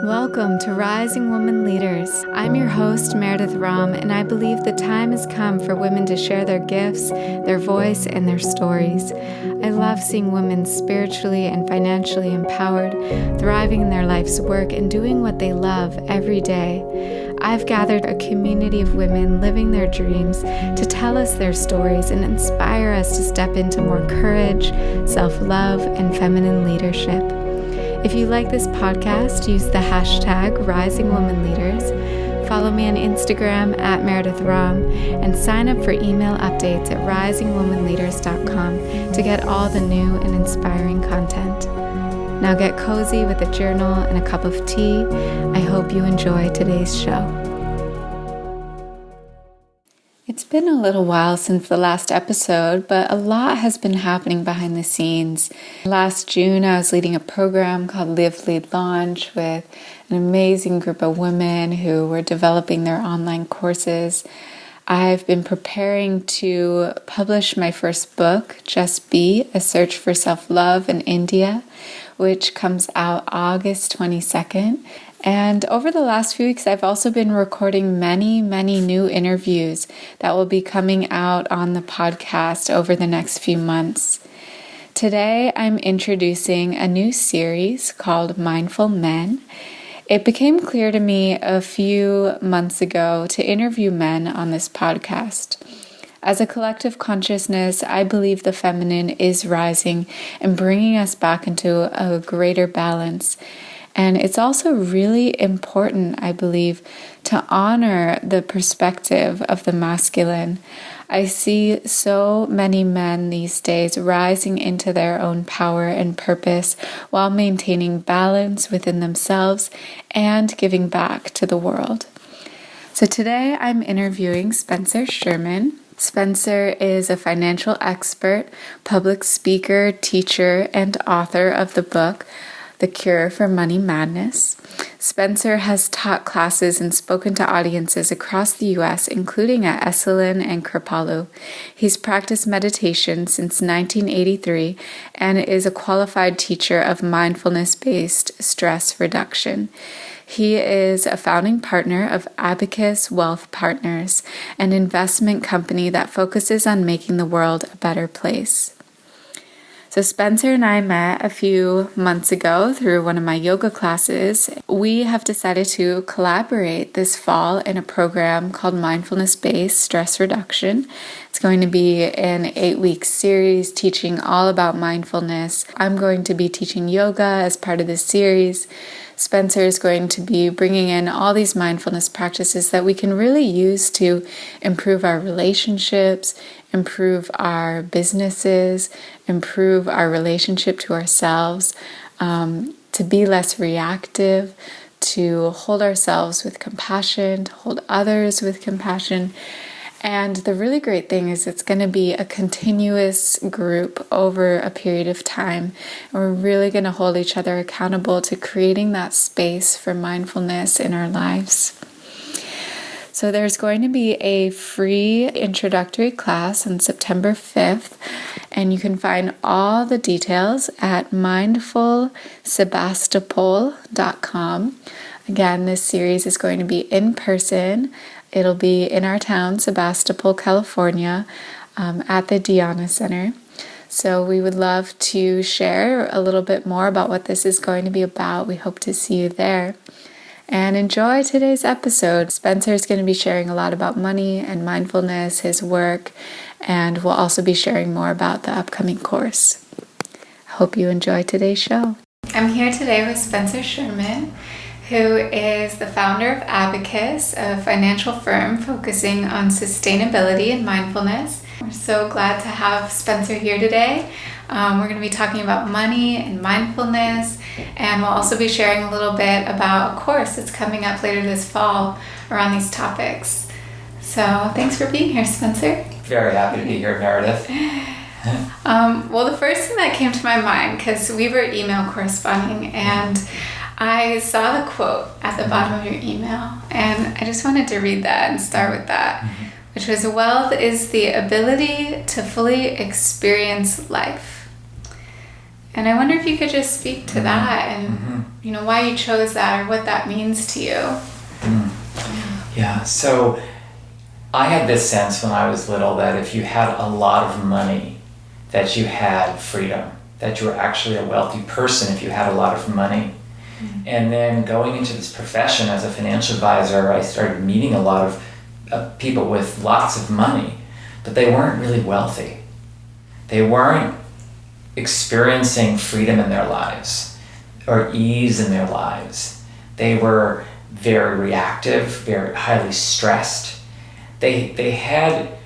Welcome to Rising Woman Leaders. I'm your host, Meredith Ram, and I believe the time has come for women to share their gifts, their voice, and their stories. I love seeing women spiritually and financially empowered, thriving in their life's work, and doing what they love every day. I've gathered a community of women living their dreams to tell us their stories and inspire us to step into more courage, self-love, and feminine leadership. If you like this podcast, use the hashtag Rising Woman Leaders, follow me on Instagram at Meredith Ram, and sign up for email updates at risingwomanleaders.com to get all the new and inspiring content. Now get cozy with a journal and a cup of tea. I hope you enjoy today's show. It's been a little while since the last episode, but a lot has been happening behind the scenes. Last June, I was leading a program called Live, Lead, Launch with an amazing group of women who were developing their online courses. I've been preparing to publish my first book, Just Be, A Search for Self-Love in India, which comes out August 22nd. And over the last few weeks, I've also been recording many new interviews that will be coming out on the podcast over the next few months. Today, I'm introducing a new series called Mindful Men. It became clear to me a few months ago to interview men on this podcast. As a collective consciousness, I believe the feminine is rising and bringing us back into a greater balance. And it's also really important, I believe, to honor the perspective of the masculine. I see so many men these days rising into their own power and purpose while maintaining balance within themselves and giving back to the world. So today I'm interviewing Spencer Sherman. Spencer is a financial expert, public speaker, teacher, and author of the book, The Cure for Money Madness. Spencer has taught classes and spoken to audiences across the U.S., including at Esalen and Kripalu. He's practiced meditation since 1983 and is a qualified teacher of mindfulness-based stress reduction. He is a founding partner of Abacus Wealth Partners, an investment company that focuses on making the world a better place. So Spencer and I met a few months ago through one of my yoga classes. We have decided to collaborate this fall in a program called Mindfulness-Based Stress Reduction. It's going to be an 8-week series teaching all about mindfulness. I'm going to be teaching yoga as part of this series. Spencer is going to be bringing in all these mindfulness practices that we can really use to improve our relationships, improve our businesses, improve our relationship to ourselves, to be less reactive, to hold ourselves with compassion, to hold others with compassion. And the really great thing is it's going to be a continuous group over a period of time. And we're really going to hold each other accountable to creating that space for mindfulness in our lives. So there's going to be a free introductory class on September 5th, and you can find all the details at mindfulsebastopol.com. Again, this series is going to be in person. It'll be in our town, Sebastopol, California, at the Diana Center. So we would love to share a little bit more about what this is going to be about. We hope to see you there. And enjoy today's episode. Spencer is going to be sharing a lot about money and mindfulness, his work, and we'll also be sharing more about the upcoming course. I hope you enjoy today's show. I'm here today with Spencer Sherman, who is the founder of Abacus, a financial firm focusing on sustainability and mindfulness. We're so glad to have Spencer here today. We're going to be talking about money and mindfulness, and we'll also be sharing a little bit about a course that's coming up later this fall around these topics. So thanks for being here, Spencer. Very happy to be here, Meredith. Well, the first thing that came to my mind, because we were email corresponding, and I saw the quote at the bottom of your email, and I just wanted to read that and start with that, which was, "Wealth is the ability to fully experience life." And I wonder if you could just speak to that and, why you chose that or what that means to you. Yeah, so I had this sense when I was little that if you had a lot of money, that you had freedom, that you were actually a wealthy person if you had a lot of money. And then going into this profession as a financial advisor, I started meeting a lot of people with lots of money, but they weren't really wealthy. They weren't experiencing freedom in their lives or ease in their lives. They were very reactive, very highly stressed. They had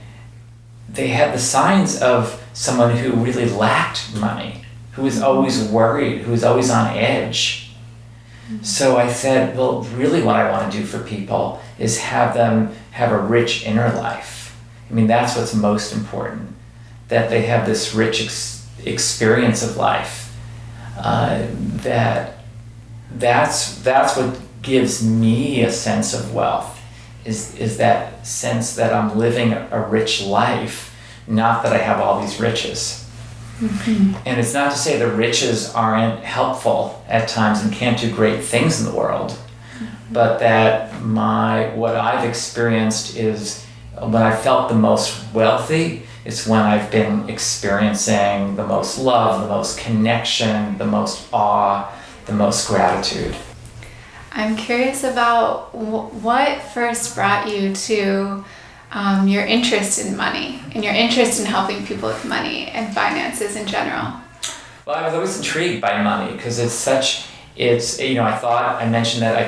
the signs of someone who really lacked money, who was always worried, who was always on edge. So I said, well, really what I want to do for people is have them have a rich inner life. I mean, that's what's most important, that they have this rich experience of life. That's what gives me a sense of wealth, is that sense that I'm living a rich life, not that I have all these riches. And it's not to say the riches aren't helpful at times and can't do great things in the world, but that what I've experienced is when I felt the most wealthy, it's when I've been experiencing the most love, the most connection, the most awe, the most gratitude. I'm curious about what first brought you to your interest in money and your interest in helping people with money and finances in general. Well, I was always intrigued by money because I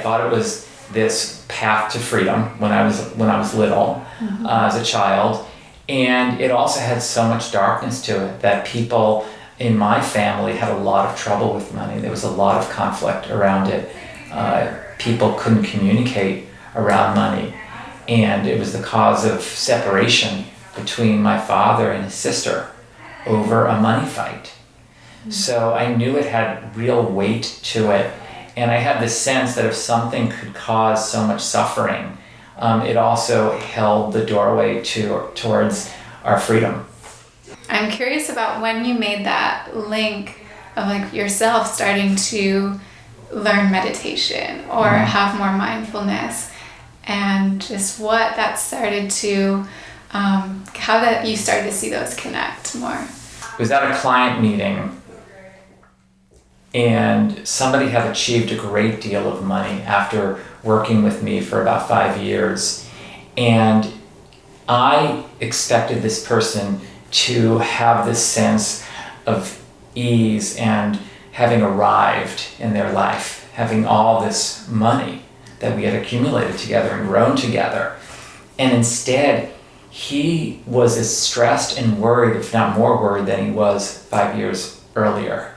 thought it was this path to freedom when I was little, as a child. And it also had so much darkness to it that people in my family had a lot of trouble with money. There was a lot of conflict around it. People couldn't communicate around money. And it was the cause of separation between my father and his sister over a money fight. So I knew it had real weight to it. And I had this sense that if something could cause so much suffering, it also held the doorway towards our freedom. I'm curious about when you made that link of yourself starting to learn meditation or have more mindfulness, and just what that started to, how that you started to see those connect more. It was at a client meeting, and somebody had achieved a great deal of money after working with me for about 5 years. And I expected this person to have this sense of ease and having arrived in their life, having all this money that we had accumulated together and grown together. And instead, he was as stressed and worried, if not more worried, than he was 5 years earlier.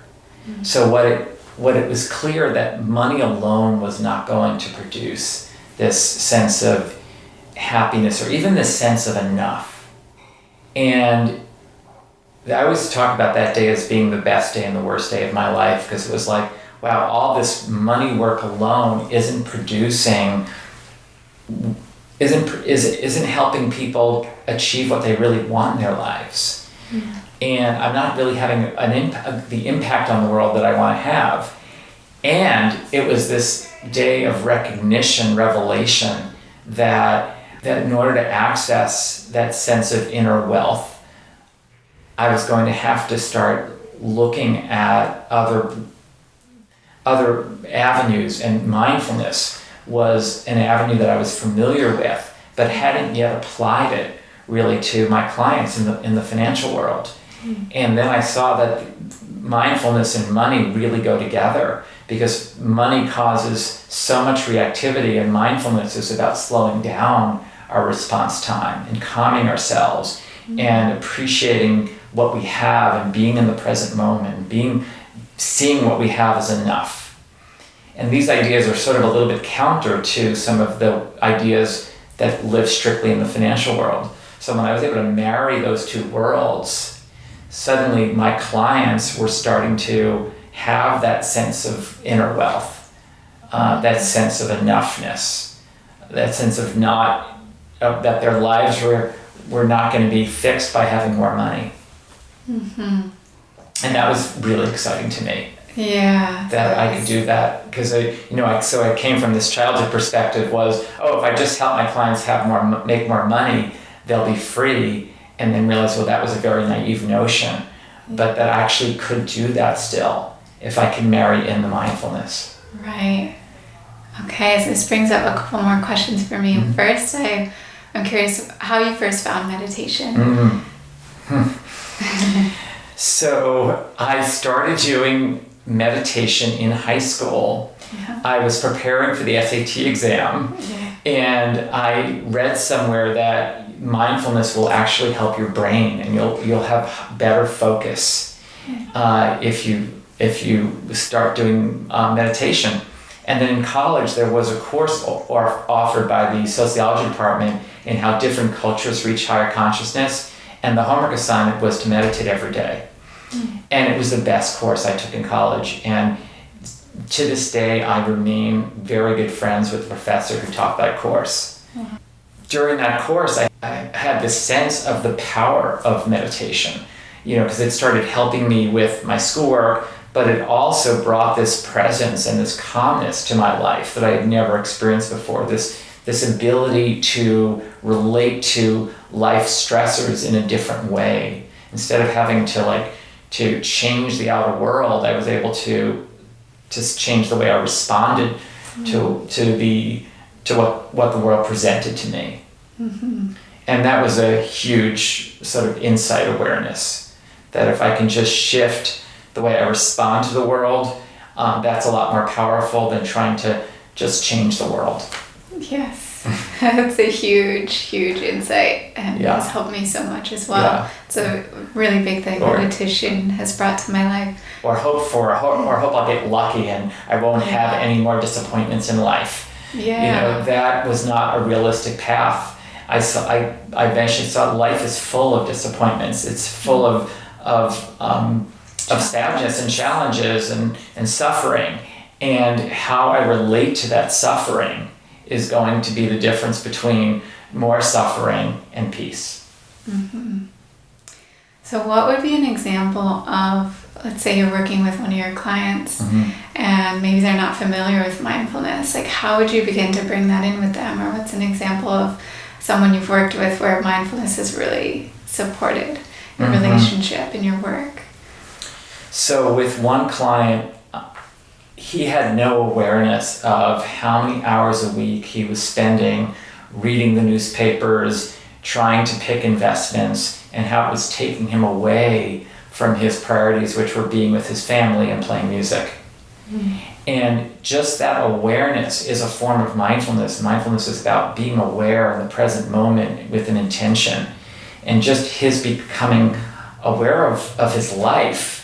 So what it was clear that money alone was not going to produce this sense of happiness or even this sense of enough. And I always talk about that day as being the best day and the worst day of my life, because it was like, wow, all this money work alone isn't helping people achieve what they really want in their lives. And I'm not really having the impact on the world that I want to have. And it was this day of recognition, revelation, that in order to access that sense of inner wealth, I was going to have to start looking at other avenues, and mindfulness was an avenue that I was familiar with, but hadn't yet applied it really to my clients in the financial world. And then I saw that mindfulness and money really go together, because money causes so much reactivity, and mindfulness is about slowing down our response time and calming ourselves and appreciating what we have and being in the present moment, seeing what we have as enough. And these ideas are sort of a little bit counter to some of the ideas that live strictly in the financial world. So when I was able to marry those two worlds, suddenly my clients were starting to have that sense of inner wealth, that sense of enoughness, that sense of that their lives were not going to be fixed by having more money. And that was really exciting to me. Yeah. That I could do that, because I came from this childhood perspective was, if I just help my clients make more money, they'll be free, and then realize, well, that was a very naive notion, but that I actually could do that still if I can marry in the mindfulness. Right. Okay, so this brings up a couple more questions for me. Mm-hmm. First, I'm curious how you first found meditation. Mm-hmm. So I started doing meditation in high school. Yeah. I was preparing for the SAT exam, and I read somewhere that mindfulness will actually help your brain, and you'll have better focus if you start doing meditation. And then in college, there was a course offered by the sociology department in how different cultures reach higher consciousness, and the homework assignment was to meditate every day. And it was the best course I took in college. And to this day, I remain very good friends with the professor who taught that course. Mm-hmm. During that course, I had this sense of the power of meditation, because it started helping me with my schoolwork, but it also brought this presence and this calmness to my life that I had never experienced before. This ability to relate to life stressors in a different way. Instead of having to change the outer world, I was able to just change the way I responded to what the world presented to me. Mm-hmm. And that was a huge sort of insight awareness, that if I can just shift the way I respond to the world, that's a lot more powerful than trying to just change the world. Yes. That's a huge insight, and has helped me so much as well. Yeah. It's a really big thing meditation has brought to my life. Or hope I'll get lucky and I won't have any more disappointments in life. Yeah. That was not a realistic path. I eventually saw life is full of disappointments. It's full of sadness and challenges and suffering, and how I relate to that suffering is going to be the difference between more suffering and peace. Mm-hmm. So what would be an example of, let's say you're working with one of your clients, mm-hmm. and maybe they're not familiar with mindfulness, how would you begin to bring that in with them? Or what's an example of someone you've worked with where mindfulness has really supported your mm-hmm. relationship and your work? So with one client, he had no awareness of how many hours a week he was spending reading the newspapers, trying to pick investments, and how it was taking him away from his priorities, which were being with his family and playing music. Mm. And just that awareness is a form of mindfulness. Mindfulness is about being aware in the present moment with an intention. And just his becoming aware of his life,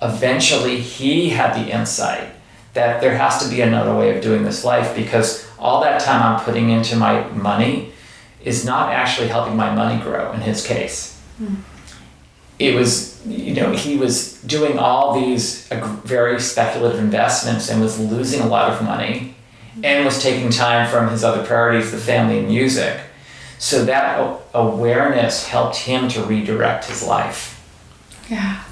eventually he had the insight that there has to be another way of doing this life, because all that time I'm putting into my money is not actually helping my money grow in his case. Mm. It was, he was doing all these very speculative investments and was losing a lot of money and was taking time from his other priorities, the family and music. So that awareness helped him to redirect his life. Yeah.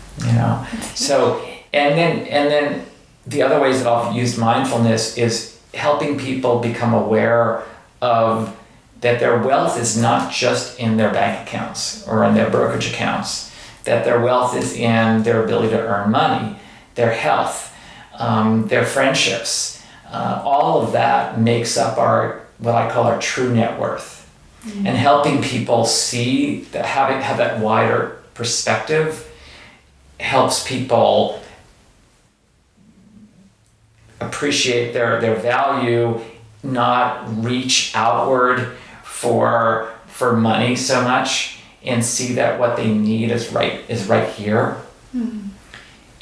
So, and then the other ways that I've used mindfulness is helping people become aware of that their wealth is not just in their bank accounts or in their brokerage accounts, that their wealth is in their ability to earn money, their health, their friendships. All of that makes up what I call our true net worth. Mm-hmm. And helping people see that, have that wider perspective helps people appreciate their value, not reach outward for money so much, and see that what they need is right here. Mm-hmm.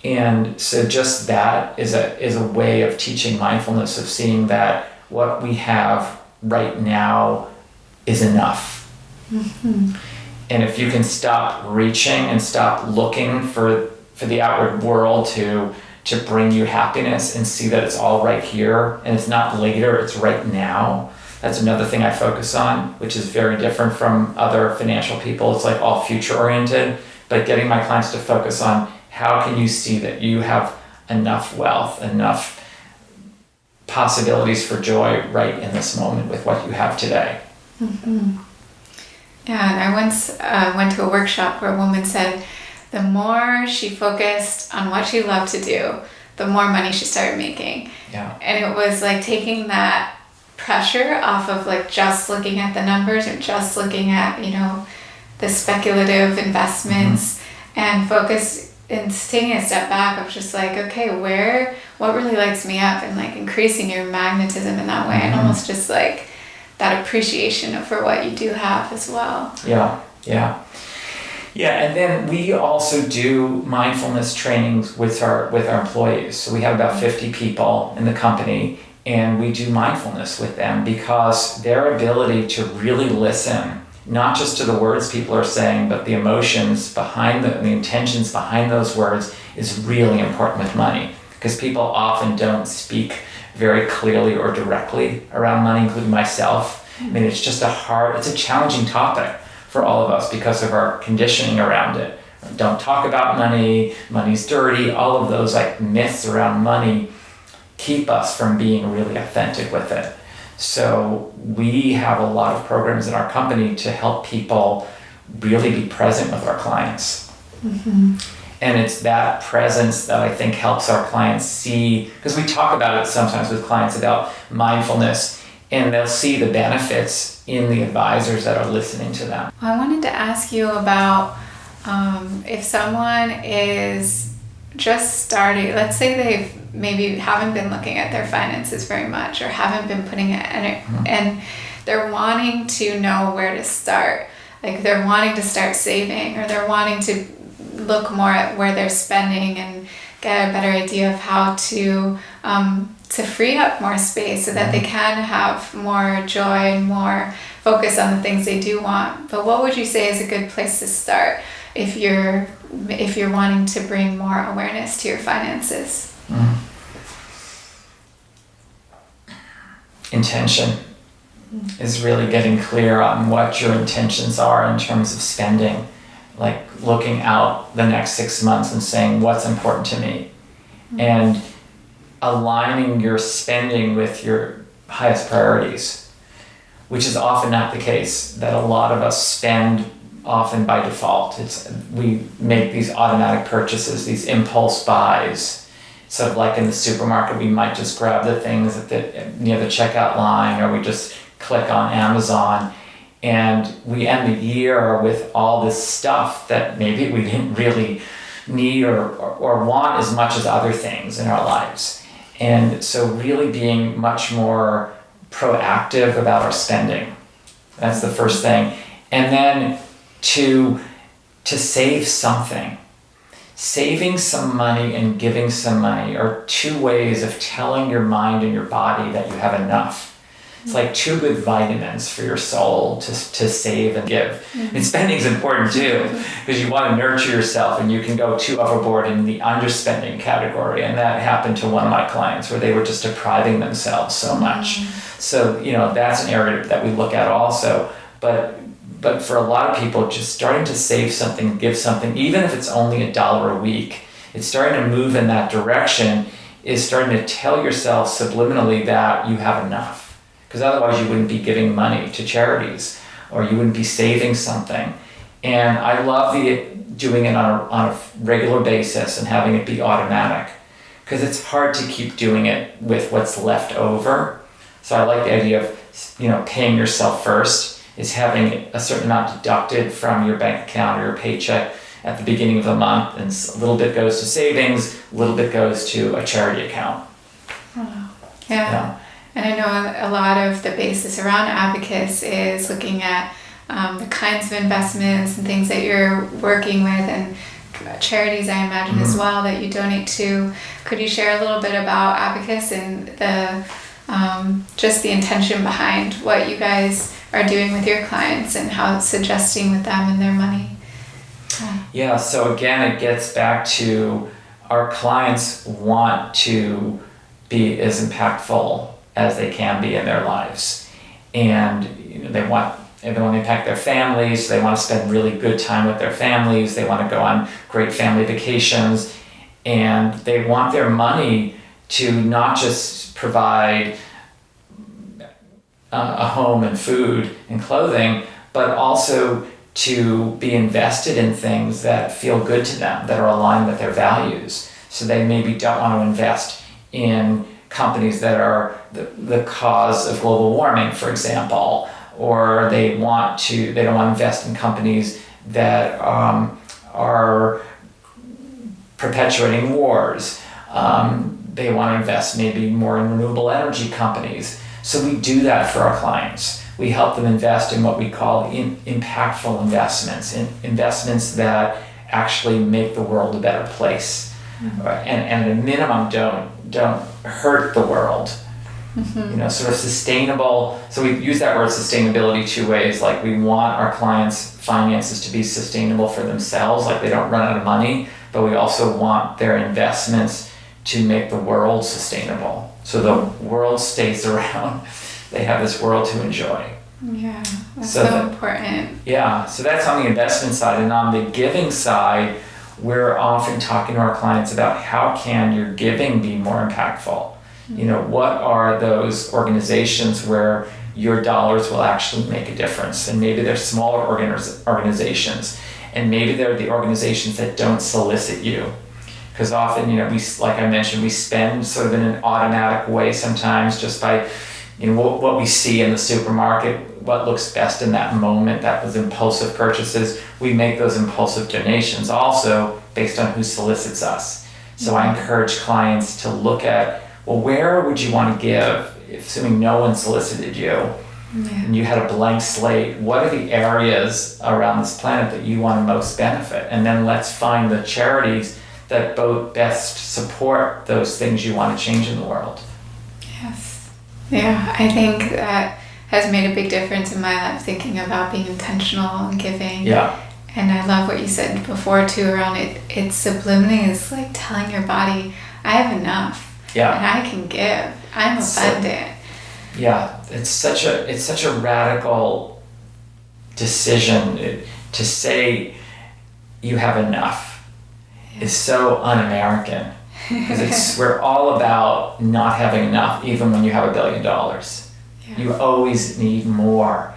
And so just that is a way of teaching mindfulness, of seeing that what we have right now is enough. Mm-hmm. And if you can stop reaching and stop looking for the outward world to bring you happiness, and see that it's all right here and it's not later, it's right now. That's another thing I focus on, which is very different from other financial people. It's all future oriented, but getting my clients to focus on How can you see that you have enough wealth, enough possibilities for joy right in this moment with what you have today? Mm-hmm. Yeah, and I once went to a workshop where a woman said the more she focused on what she loved to do, the more money she started making. Yeah. And it was like taking that pressure off of like just looking at the numbers or just looking at, the speculative investments, and focus and taking a step back of just like, okay, what really lights me up, and like increasing your magnetism in that way, and almost just like that appreciation for what you do have as well. Yeah, and then we also do mindfulness trainings with our employees. So we have about 50 people in the company, and we do mindfulness with them because their ability to really listen, not just to the words people are saying, but the emotions behind the intentions behind those words, is really important with money, because people often don't speak very clearly or directly around money, including myself. I mean, it's a challenging topic for all of us because of our conditioning around it. Don't talk about money, money's dirty, all of those like myths around money keep us from being really authentic with it. So we have a lot of programs in our company to help people really be present with our clients. And it's that presence that I think helps our clients see, because we talk about it sometimes with clients about mindfulness, and they'll see the benefits in the advisors that are listening to them. Well, I wanted to ask you about if someone is just starting, let's say they maybe haven't been looking at their finances very much, or haven't been putting it in it, and they're wanting to know where to start. Like they're wanting to start saving, or they're wanting to look more at where they're spending and get a better idea of how to free up more space so that they can have more joy and more focus on the things they do want. But what would you say is a good place to start if you're wanting to bring more awareness to your finances? Intention is really getting clear on what your intentions are in terms of spending, like looking out the next 6 months and saying what's important to me, and aligning your spending with your highest priorities, which is often not the case. That a lot of us spend often by default. We make these automatic purchases, these impulse buys. So like in the supermarket, we might just grab the things near the checkout line, or we just click on Amazon, and we end the year with all this stuff that maybe we didn't really need or want as much as other things in our lives. And so really being much more proactive about our spending. That's the first thing. And then to save something. Saving some money and giving some money are two ways of telling your mind and your body that you have enough. It's like two good vitamins for your soul to save and give. And spending is important too, because you want to nurture yourself, and you can go too overboard in the underspending category. And that happened to one of my clients, where they were just depriving themselves so much. So, that's an area that we look at also. But for a lot of people, just starting to save something, give something, even if it's only $1 a week, it's starting to move in that direction, is starting to tell yourself subliminally that you have enough. Because otherwise you wouldn't be giving money to charities, or you wouldn't be saving something. And I love doing it on a regular basis and having it be automatic, because it's hard to keep doing it with what's left over. So I like the idea of paying yourself first, is having a certain amount deducted from your bank account or your paycheck at the beginning of the month, and a little bit goes to savings, a little bit goes to a charity account. Wow. Yeah. And I know a lot of the basis around Abacus is looking at the kinds of investments and things that you're working with, and charities, I imagine, as well, that you donate to. Could you share a little bit about Abacus and the just the intention behind what you guys are doing with your clients and how it's suggesting with them and their money? Yeah, so again, it gets back to our clients want to be as impactful as they can be in their lives. And they want and they want to impact their families. They want to spend really good time with their families. They want to go on great family vacations. And they want their money to not just provide a home and food and clothing, but also to be invested in things that feel good to them, that are aligned with their values. So they maybe don't want to invest in companies that are the cause of global warming, for example, or they don't want to invest in companies that are perpetuating wars. They want to invest maybe more in renewable energy companies. So we do that for our clients. We help them invest in what we call impactful investments, investments that actually make the world a better place, and at a minimum don't hurt the world. Sort of sustainable. So we use that word sustainability two ways. Like, we want our clients' finances to be sustainable for themselves, like they don't run out of money, but we also want their investments to make the world sustainable. So the world stays around. They have this world to enjoy. Yeah, that's so important. Yeah, so that's on the investment side. And on the giving side, we're often talking to our clients about how can your giving be more impactful? What are those organizations where your dollars will actually make a difference? And maybe they're smaller organizations, and maybe they're the organizations that don't solicit you. Because often, we, like I mentioned, we spend sort of in an automatic way sometimes just by, what we see in the supermarket, what looks best in that moment, that was impulsive purchases. We make those impulsive donations also based on who solicits us. So I encourage clients to look at, well, where would you want to give, assuming no one solicited you, and you had a blank slate? What are the areas around this planet that you want to most benefit? And then let's find the charities that both best support those things you want to change in the world. Yes. Yeah, I think that has made a big difference in my life, thinking about being intentional and giving. Yeah. And I love what you said before too around it. It's subliminally, it's like telling your body, I have enough. Yeah. And I can give. I'm abundant. Yeah, it's such a radical decision to say you have enough. Is so un-American, because we're all about not having enough, even when you have $1 billion. Yeah. You always need more.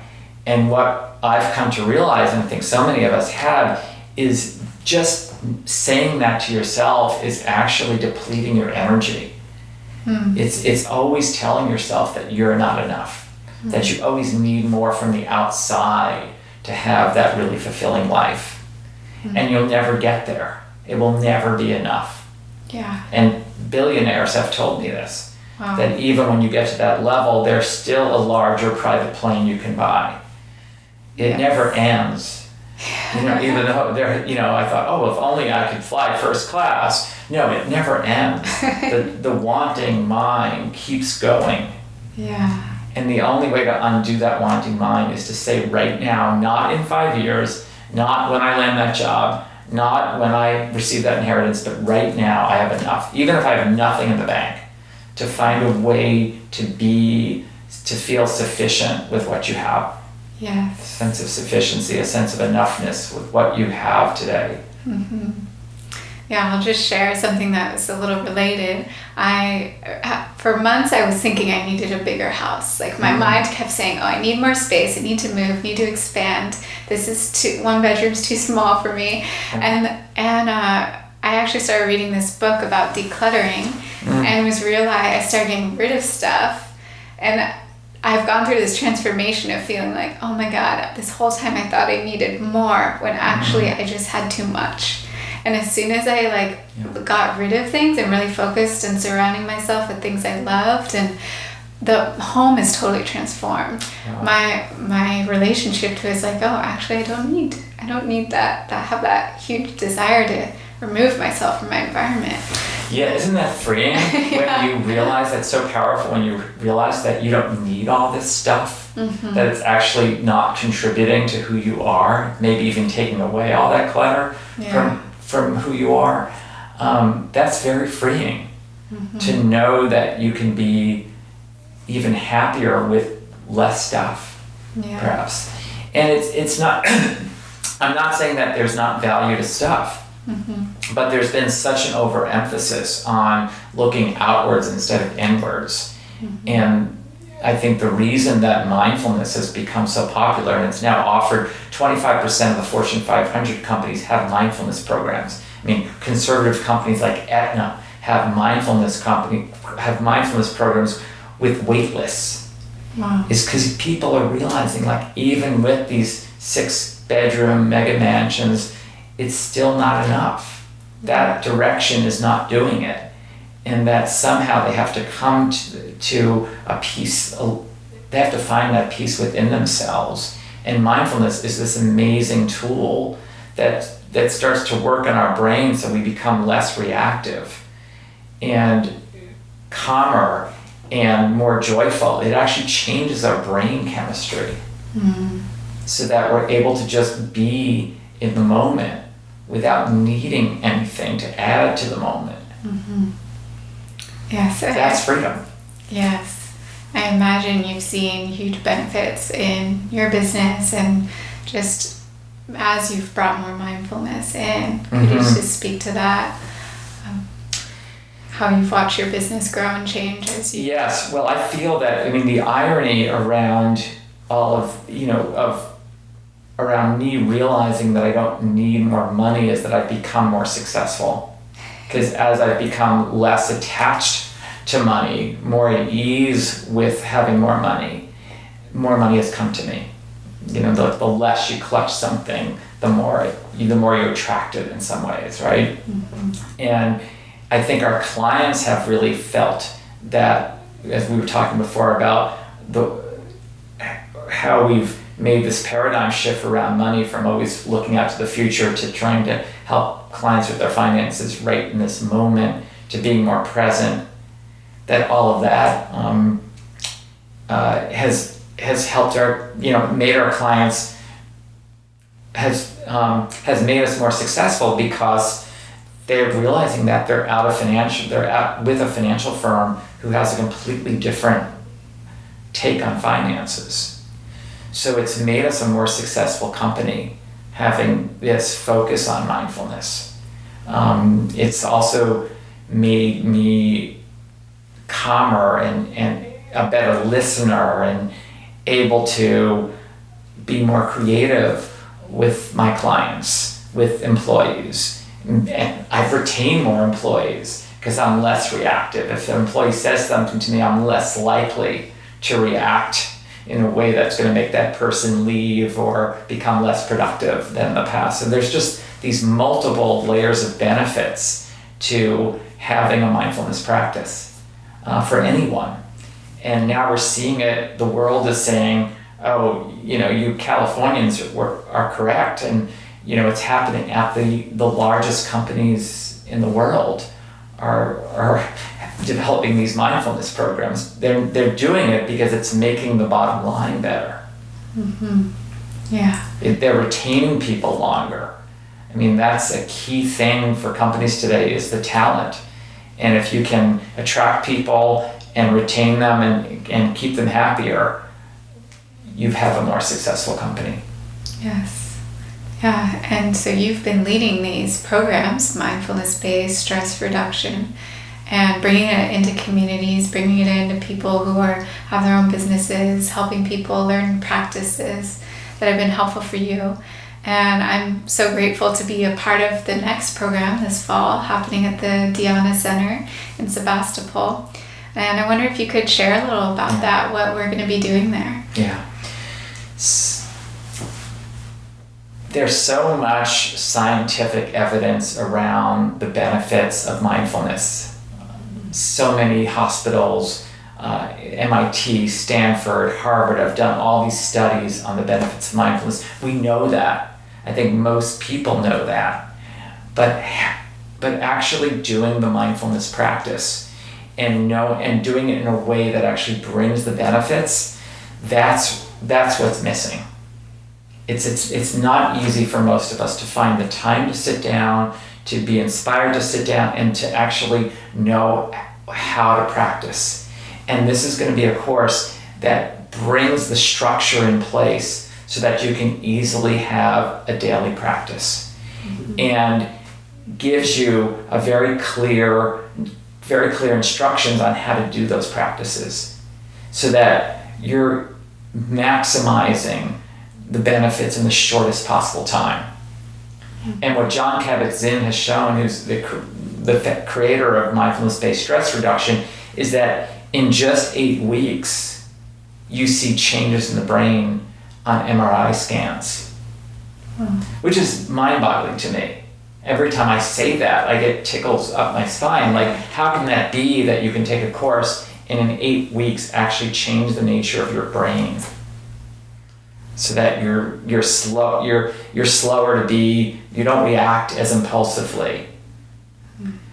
And what I've come to realize, and I think so many of us have, is just saying that to yourself is actually depleting your energy. It's always telling yourself that you're not enough, that you always need more from the outside to have that really fulfilling life. And you'll never get there. It will never be enough. Yeah. And billionaires have told me this, wow. that even when you get to that level, there's still a larger private plane you can buy. It never ends. Even though I thought, if only I could fly first class. No, it never ends. The wanting mind keeps going. Yeah. And the only way to undo that wanting mind is to say right now, not in 5 years, not when I land that job, not when I receive that inheritance, but right now I have enough. Even if I have nothing in the bank, to find a way to feel sufficient with what you have. Yes. A sense of sufficiency, a sense of enoughness with what you have today. Mm-hmm. Yeah, I'll just share something that was a little related. For months I was thinking I needed a bigger house. Like my mind kept saying, I need more space, I need to move, need to expand. This is one bedroom's too small for me. And I actually started reading this book about decluttering and I started getting rid of stuff. And I've gone through this transformation of feeling like, oh my God, this whole time I thought I needed more when actually I just had too much. And as soon as I got rid of things and really focused and surrounding myself with things I loved, and the home is totally transformed. Yeah. My relationship to it is like, actually I don't need that. I have that huge desire to remove myself from my environment. Yeah, isn't that freeing? When you realize that's so powerful, when you realize that you don't need all this stuff, that it's actually not contributing to who you are, maybe even taking away all that clutter from who you are. That's very freeing to know that you can be even happier with less stuff, perhaps. And it's not, I'm not saying that there's not value to stuff, but there's been such an overemphasis on looking outwards instead of inwards. And I think the reason that mindfulness has become so popular, and it's now offered, 25% of the Fortune 500 companies have mindfulness programs. I mean, conservative companies like Aetna have mindfulness programs with wait lists. Wow. Is because people are realizing, like, even with these 6-bedroom mega mansions, it's still not enough. That direction is not doing it. And that somehow they have to come to a peace, they have to find that peace within themselves. And mindfulness is this amazing tool that starts to work on our brain so we become less reactive and calmer and more joyful. It actually changes our brain chemistry so that we're able to just be in the moment without needing anything to add to the moment. Yes. That's freedom. Yes. I imagine you've seen huge benefits in your business, and just as you've brought more mindfulness in. Could you just speak to that? How you've watched your business grow and change as you... Yes. Well, I feel that, I mean, the irony around all of, around me realizing that I don't need more money is that I've become more successful. Because as I've become less attached to money, more at ease with having more money has come to me. The less you clutch something, the more you attract it in some ways, right? And I think our clients have really felt that, as we were talking before about how we've made this paradigm shift around money from always looking out to the future to trying to help clients with their finances right in this moment, to being more present, that all of that has helped our, made our clients, has made us more successful because they're realizing that they're out with a financial firm who has a completely different take on finances. So it's made us a more successful company, having this focus on mindfulness. It's also made me calmer and a better listener and able to be more creative with my clients, with employees. And I've retained more employees because I'm less reactive. If an employee says something to me, I'm less likely to react in a way that's going to make that person leave or become less productive than the past. And there's just these multiple layers of benefits to having a mindfulness practice for anyone. And now we're seeing it, the world is saying, oh, you Californians are correct. And, it's happening at the largest companies in the world are developing these mindfulness programs. They're doing it because it's making the bottom line better. Yeah. They're retaining people longer. I mean, that's a key thing for companies today, is the talent. And if you can attract people and retain them and keep them happier, you have a more successful company. Yes. Yeah, and so you've been leading these programs, mindfulness-based stress reduction, and bringing it into communities, bringing it into people who have their own businesses, helping people learn practices that have been helpful for you. And I'm so grateful to be a part of the next program this fall, happening at the Diana Center in Sebastopol. And I wonder if you could share a little about that, what we're going to be doing there. Yeah. There's so much scientific evidence around the benefits of mindfulness. So many hospitals, MIT, Stanford, Harvard have done all these studies on the benefits of mindfulness. We know that. I think most people know that. But actually doing the mindfulness practice and doing it in a way that actually brings the benefits, that's what's missing. It's not easy for most of us to find the time to sit down, to be inspired to sit down, and to actually know how to practice. And this is going to be a course that brings the structure in place so that you can easily have a daily practice. And gives you a very clear instructions on how to do those practices so that you're maximizing the benefits in the shortest possible time. And what Jon Kabat-Zinn has shown, who's the creator of mindfulness-based stress reduction, is that in just 8 weeks, you see changes in the brain on MRI scans, which is mind-boggling to me. Every time I say that, I get tickles up my spine. Like, how can that be that you can take a course and in 8 weeks actually change the nature of your brain so that you're slower to be, you don't react as impulsively,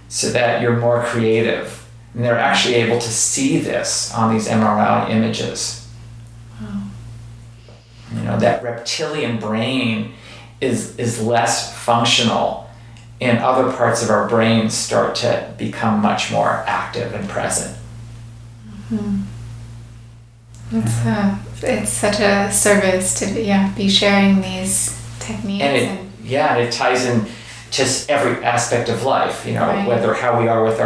so that you're more creative. And they're actually able to see this on these MRI images. Wow. You know, that reptilian brain is less functional, and other parts of our brain start to become much more active and present. It's such a service to be sharing these techniques. And it ties in to every aspect of life, you know, right. Whether how we are with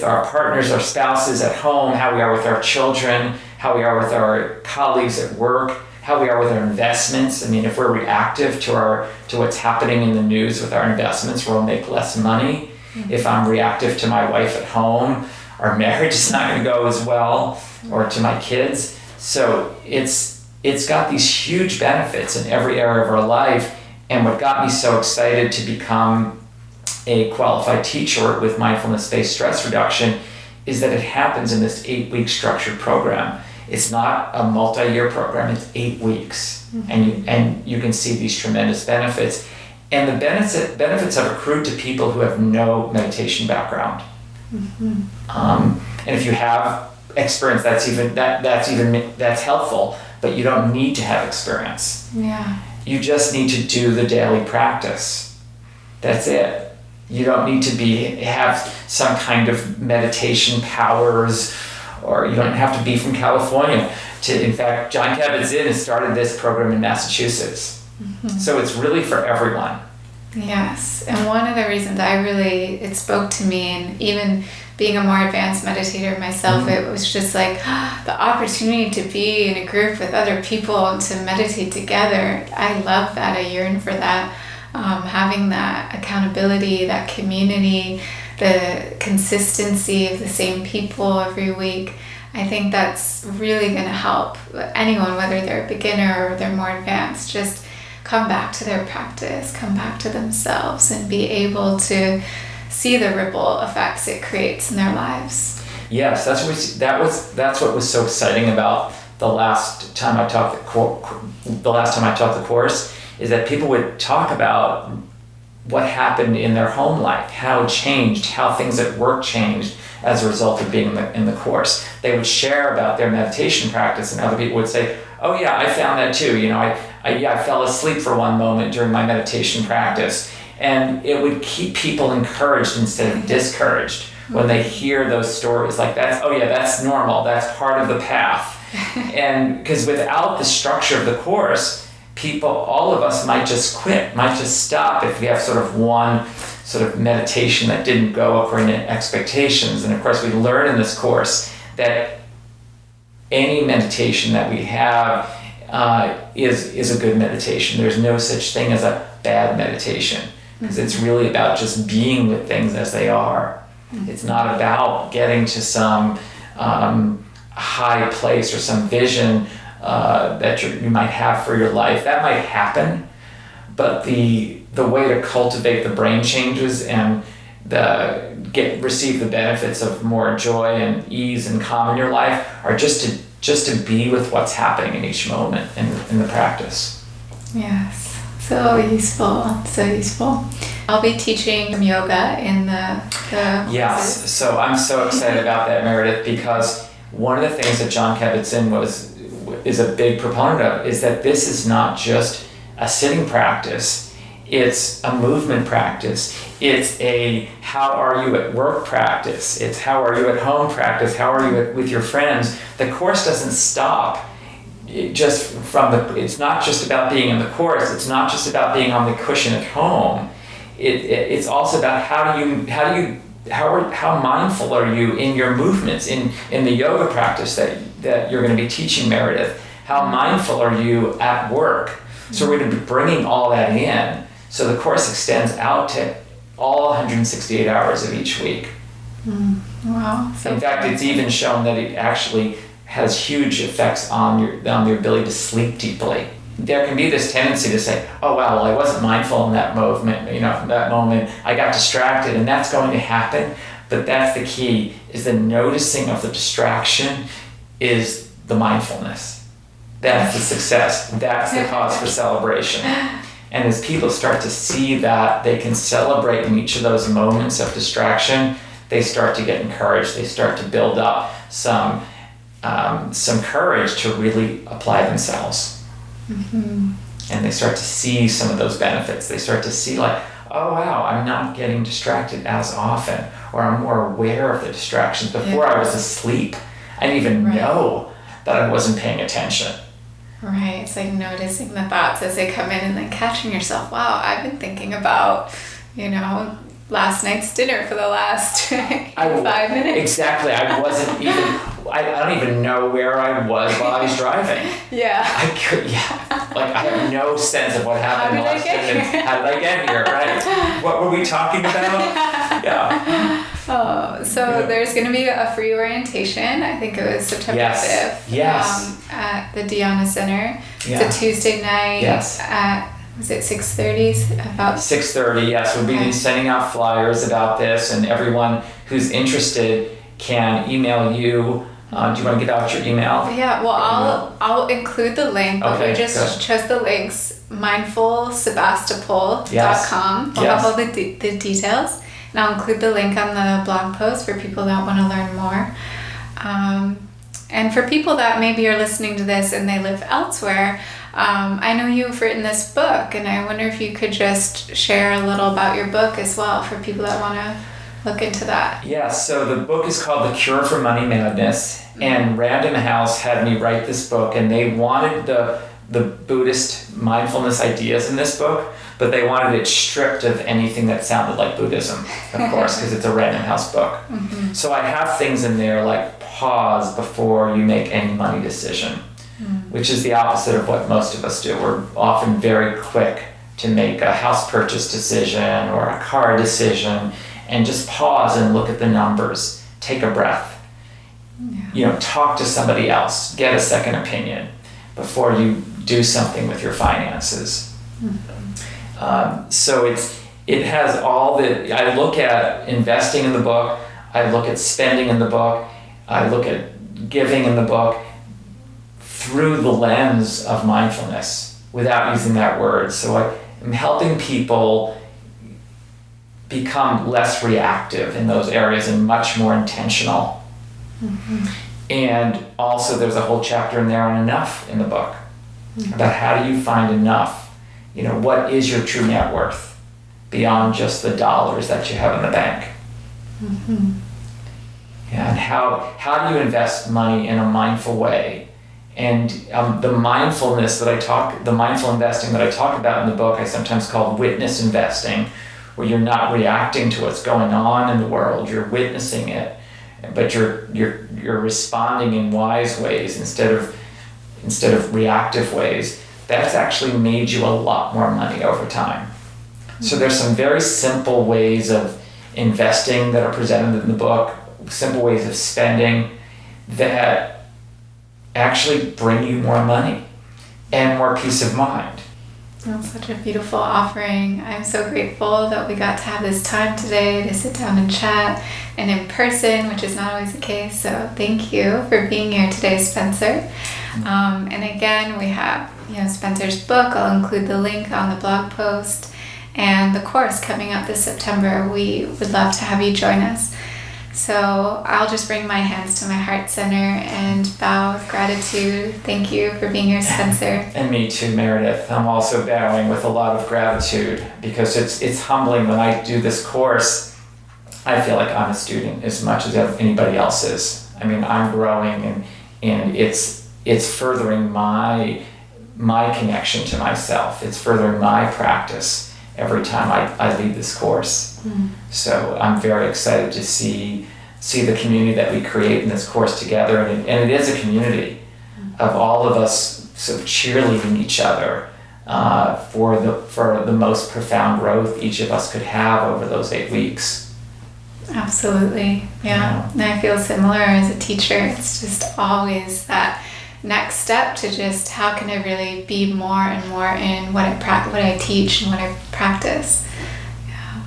our partners, our spouses at home, how we are with our children, how we are with our colleagues at work, how we are with our investments. I mean, if we're reactive to what's happening in the news with our investments, we'll make less money. If I'm reactive to my wife at home, our marriage is not going to go as well, or to my kids. So it's got these huge benefits in every area of our life. And what got me so excited to become a qualified teacher with mindfulness-based stress reduction is that it happens in this 8-week structured program. It's not a multi-year program, it's 8 weeks. And you can see these tremendous benefits. And the benefits have accrued to people who have no meditation background. And if you have experience, that's helpful, but you don't need to have experience. Yeah. You just need to do the daily practice. That's it. You don't need to have some kind of meditation powers, or you don't have to be from California. In fact, Jon Kabat-Zinn has started this program in Massachusetts. So it's really for everyone. Yes, and one of the reasons it spoke to me, and even being a more advanced meditator myself, it was just like the opportunity to be in a group with other people and to meditate together. I love that. I yearn for that. Having that accountability, that community, the consistency of the same people every week. I think that's really going to help anyone, whether they're a beginner or they're more advanced, just come back to their practice, come back to themselves, and be able to see the ripple effects it creates in their lives. Yes, that's what was so exciting about the last time I taught the course, is that people would talk about what happened in their home life, how it changed, how things at work changed as a result of being in the course. They would share about their meditation practice, and other people would say, "Oh yeah, I found that too. You know, I fell asleep for one moment during my meditation practice." And it would keep people encouraged instead of discouraged when they hear those stories like that. Oh yeah, that's normal. That's part of the path. And because without the structure of the course, all of us might just quit, might just stop if we have sort of one sort of meditation that didn't go according to expectations. And of course, we learn in this course that any meditation that we have is a good meditation. There's no such thing as a bad meditation, because it's really about just being with things as they are. It's not about getting to some high place or some vision that you might have for your life. That might happen, but the way to cultivate the brain changes and receive the benefits of more joy and ease and calm in your life are just to be with what's happening in each moment in the practice. Yes. So useful. I'll be teaching some yoga in the Yes, so I'm so excited about that, Meredith, because one of the things that Jon Kabat-Zinn is a big proponent of is that this is not just a sitting practice, it's a movement practice, it's a how are you at work practice, it's how are you at home practice, how are you with your friends. The course doesn't stop it's not just about being in the course. It's not just about being on the cushion at home. It's also about how mindful are you in your movements, in the yoga practice that you're going to be teaching, Meredith. How mindful are you at work? So we're going to be bringing all that in. So the course extends out to all 168 hours of each week. Wow. In fact, it's even shown that it actually has huge effects on your ability to sleep deeply. There can be this tendency to say, oh, well, I wasn't mindful in that moment, I got distracted, and that's going to happen. But that's the key, is the noticing of the distraction is the mindfulness. That's the success. That's the cause for celebration. And as people start to see that they can celebrate in each of those moments of distraction, they start to get encouraged. They start to build up some courage to really apply themselves. And they start to see some of those benefits. They start to see like, oh wow, I'm not getting distracted as often, or I'm more aware of the distractions. Before I was asleep, I didn't even know that I wasn't paying attention. Right, it's like noticing the thoughts as they come in and then catching yourself. Wow, I've been thinking about, last night's dinner for the last 5 minutes. Exactly. I wasn't even, I don't even know where I was while I was driving. Yeah. I have no sense of what happened. How did I get here, right? What were we talking about? Yeah. Oh, so there's going to be a free orientation. I think it was September 5th. Yes. At the Diana Center. Yeah. It's a Tuesday night. Yes. At, was it 6:30? About 6:30. Yes, we'll be sending out flyers about this, and everyone who's interested can email you. Do you want to give out your email? Yeah. Well, I'll include the link, but we just chose the links. mindfulsebastopol.com. We'll have all the details, and I'll include the link on the blog post for people that want to learn more. And for people that maybe are listening to this and they live elsewhere, I know you've written this book, and I wonder if you could just share a little about your book as well for people that want to look into that. Yeah, so the book is called The Cure for Money Madness, and Random House had me write this book, and they wanted the Buddhist mindfulness ideas in this book, but they wanted it stripped of anything that sounded like Buddhism, of course, because it's a Random House book. So I have things in there like pause before you make any money decision, which is the opposite of what most of us do. We're often very quick to make a house purchase decision or a car decision, and just pause and look at the numbers, take a breath, talk to somebody else, get a second opinion before you do something with your finances. So it has all I look at investing in the book, I look at spending in the book, I look at giving in the book through the lens of mindfulness without using that word. So I'm helping people become less reactive in those areas and much more intentional. And also there's a whole chapter in there on enough in the book, about how do you find enough. What is your true net worth beyond just the dollars that you have in the bank? And how do you invest money in a mindful way? And the mindful investing that I talk about in the book, I sometimes call witness investing, where you're not reacting to what's going on in the world, you're witnessing it, but you're responding in wise ways instead of reactive ways. That's actually made you a lot more money over time. So there's some very simple ways of investing that are presented in the book, simple ways of spending that actually bring you more money and more peace of mind. That's such a beautiful offering. I'm so grateful that we got to have this time today to sit down and chat, and in person, which is not always the case. So thank you for being here today, Spencer. And again, we have Spencer's book. I'll include the link on the blog post, and the course coming up this September. We would love to have you join us. So I'll just bring my hands to my heart center and bow with gratitude. Thank you for being here, Spencer. And me too, Meredith. I'm also bowing with a lot of gratitude, because it's humbling when I do this course. I feel like I'm a student as much as anybody else is. I mean, I'm growing, and it's it's furthering my connection to myself. It's furthering my practice every time I lead this course. So I'm very excited to see the community that we create in this course together, and it is a community of all of us sort of cheerleading each other for the most profound growth each of us could have over those 8 weeks. Absolutely, yeah. And I feel similar as a teacher. It's just always that next step to just how can I really be more and more in what I teach and what I practice. Yeah.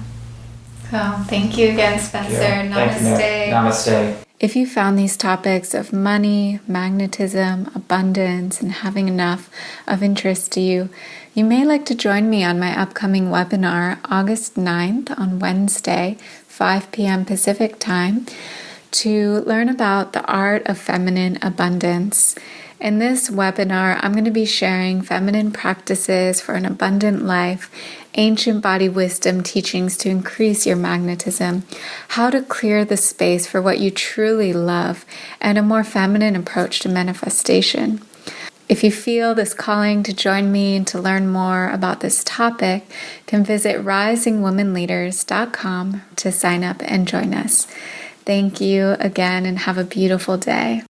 So thank you again, Spencer. Namaste. Thank you, Namaste. If you found these topics of money, magnetism, abundance, and having enough of interest to you, you may like to join me on my upcoming webinar August 9th on Wednesday, 5 p.m. Pacific time, to learn about the art of feminine abundance. In this webinar, I'm going to be sharing feminine practices for an abundant life, ancient body wisdom teachings to increase your magnetism, how to clear the space for what you truly love, and a more feminine approach to manifestation. If you feel this calling to join me and to learn more about this topic, you can visit risingwomenleaders.com to sign up and join us. Thank you again and have a beautiful day.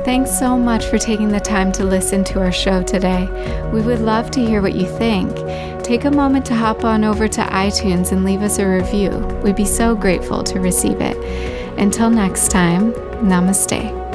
Thanks so much for taking the time to listen to our show today. We would love to hear what you think. Take a moment to hop on over to iTunes and leave us a review. We'd be so grateful to receive it. Until next time, namaste.